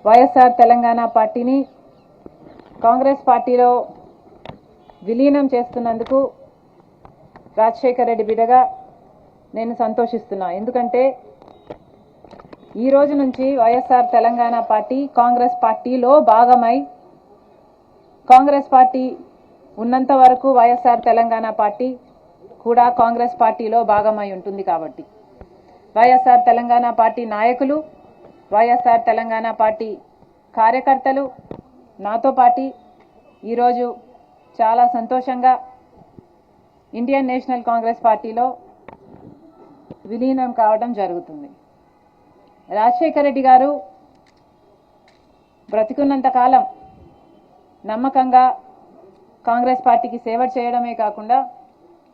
వైఎస్ఆర్ తెలంగాణ పార్టీని కాంగ్రెస్ పార్టీలో విలీనం చేస్తున్నందుకు రాజశేఖర్ రెడ్డి బిడ్డగా నేను సంతోషిస్తున్నా. ఎందుకంటే ఈ రోజు నుంచి వైఎస్ఆర్ తెలంగాణ పార్టీ కాంగ్రెస్ పార్టీలో భాగమై, కాంగ్రెస్ పార్టీ ఉన్నంత వరకు వైఎస్ఆర్ తెలంగాణ పార్టీ కూడా కాంగ్రెస్ పార్టీలో భాగమై ఉంటుంది. కాబట్టి వైఎస్ఆర్ తెలంగాణ పార్టీ నాయకులు, వైఎస్ఆర్ తెలంగాణ పార్టీ కార్యకర్తలు నాతో పాటు ఈరోజు చాలా సంతోషంగా ఇండియన్ నేషనల్ కాంగ్రెస్ పార్టీలో విలీనం కావడం జరుగుతుంది. రాజశేఖర్ రెడ్డి గారు బ్రతికున్నంత కాలం నమ్మకంగా కాంగ్రెస్ పార్టీకి సేవ చేయడమే కాకుండా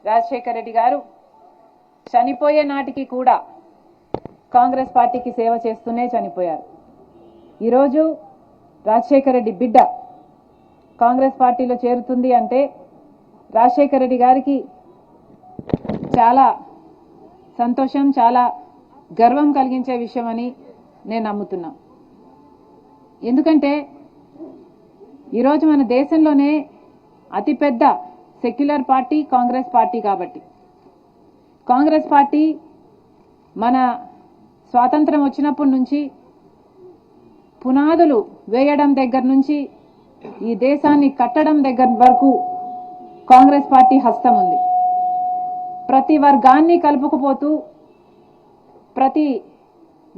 రాజశేఖర్ రెడ్డి గారు చనిపోయే నాటికి కూడా కాంగ్రెస్ పార్టీకి సేవ చేస్తూనే చనిపోయారు. ఈరోజు రాజశేఖర్ రెడ్డి బిడ్డ కాంగ్రెస్ పార్టీలో చేరుతుంది అంటే రాజశేఖర్ రెడ్డి గారికి చాలా సంతోషం, చాలా గర్వం కలిగించే విషయం అని నేను నమ్ముతున్నా. ఎందుకంటే ఈరోజు మన దేశంలోనే అతిపెద్ద సెక్యులర్ పార్టీ కాంగ్రెస్ పార్టీ. కాబట్టి కాంగ్రెస్ పార్టీ మన స్వాతంత్రం వచ్చినప్పటి నుంచి పునాదులు వేయడం దగ్గర నుంచి ఈ దేశాన్ని కట్టడం దగ్గర వరకు కాంగ్రెస్ పార్టీ హస్తం ఉంది. ప్రతి వర్గాన్ని కలుపుకుపోతూ, ప్రతి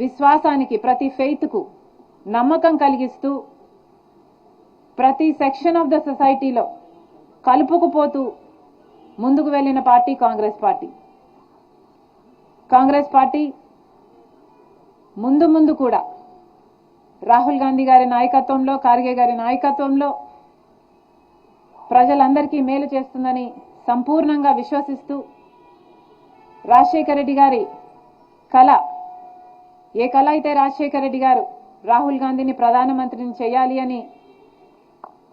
విశ్వాసానికి, ప్రతి ఫెయిత్కు నమ్మకం కలిగిస్తూ, ప్రతి సెక్షన్ ఆఫ్ ద సొసైటీలో కలుపుకుపోతూ ముందుకు వెళ్ళిన party Congress party. Congress party ముందు కూడా రాహుల్ గాంధీ గారి నాయకత్వంలో, ఖార్గే గారి నాయకత్వంలో ప్రజలందరికీ మేలు చేస్తుందని సంపూర్ణంగా విశ్వసిస్తూ, రాజశేఖర్ రెడ్డి గారి కళ, ఏ కళ అయితే రాజశేఖర్ రెడ్డి గారు రాహుల్ గాంధీని ప్రధానమంత్రిని చేయాలి అని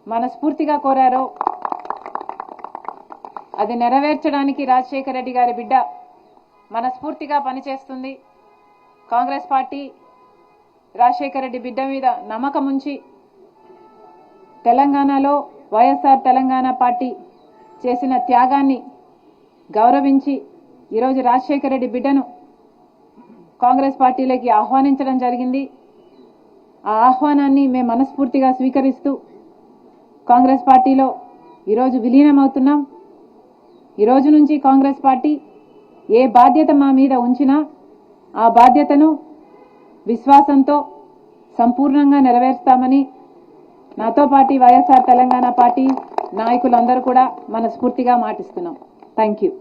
మనస్ఫూర్తిగా కోరారో అది నెరవేర్చడానికి రాజశేఖర్ రెడ్డి గారి బిడ్డ మనస్ఫూర్తిగా పనిచేస్తుంది. కాంగ్రెస్ పార్టీ రాజశేఖర్ రెడ్డి బిడ్డ మీద నమ్మకం ఉంచి తెలంగాణలో వైఎస్ఆర్ తెలంగాణ పార్టీ చేసిన త్యాగాన్ని గౌరవించి ఈరోజు రాజశేఖర్ రెడ్డి బిడ్డను కాంగ్రెస్ పార్టీలోకి ఆహ్వానించడం జరిగింది. ఆ ఆహ్వానాన్ని మేము మనస్ఫూర్తిగా స్వీకరిస్తూ కాంగ్రెస్ పార్టీలో ఈరోజు విలీనం అవుతున్నాం. ఈరోజు నుంచి కాంగ్రెస్ పార్టీ ఏ బాధ్యత మా మీద ఉంచినా ఆ బాధ్యతను విశ్వాసంతో సంపూర్ణంగా నెరవేర్స్తామని నాతో పాటు వైఎస్ఆర్ తెలంగాణ పార్టీ నాయకులందరూ కూడా మనస్ఫూర్తిగా మాటిస్తున్నాం. Thank you.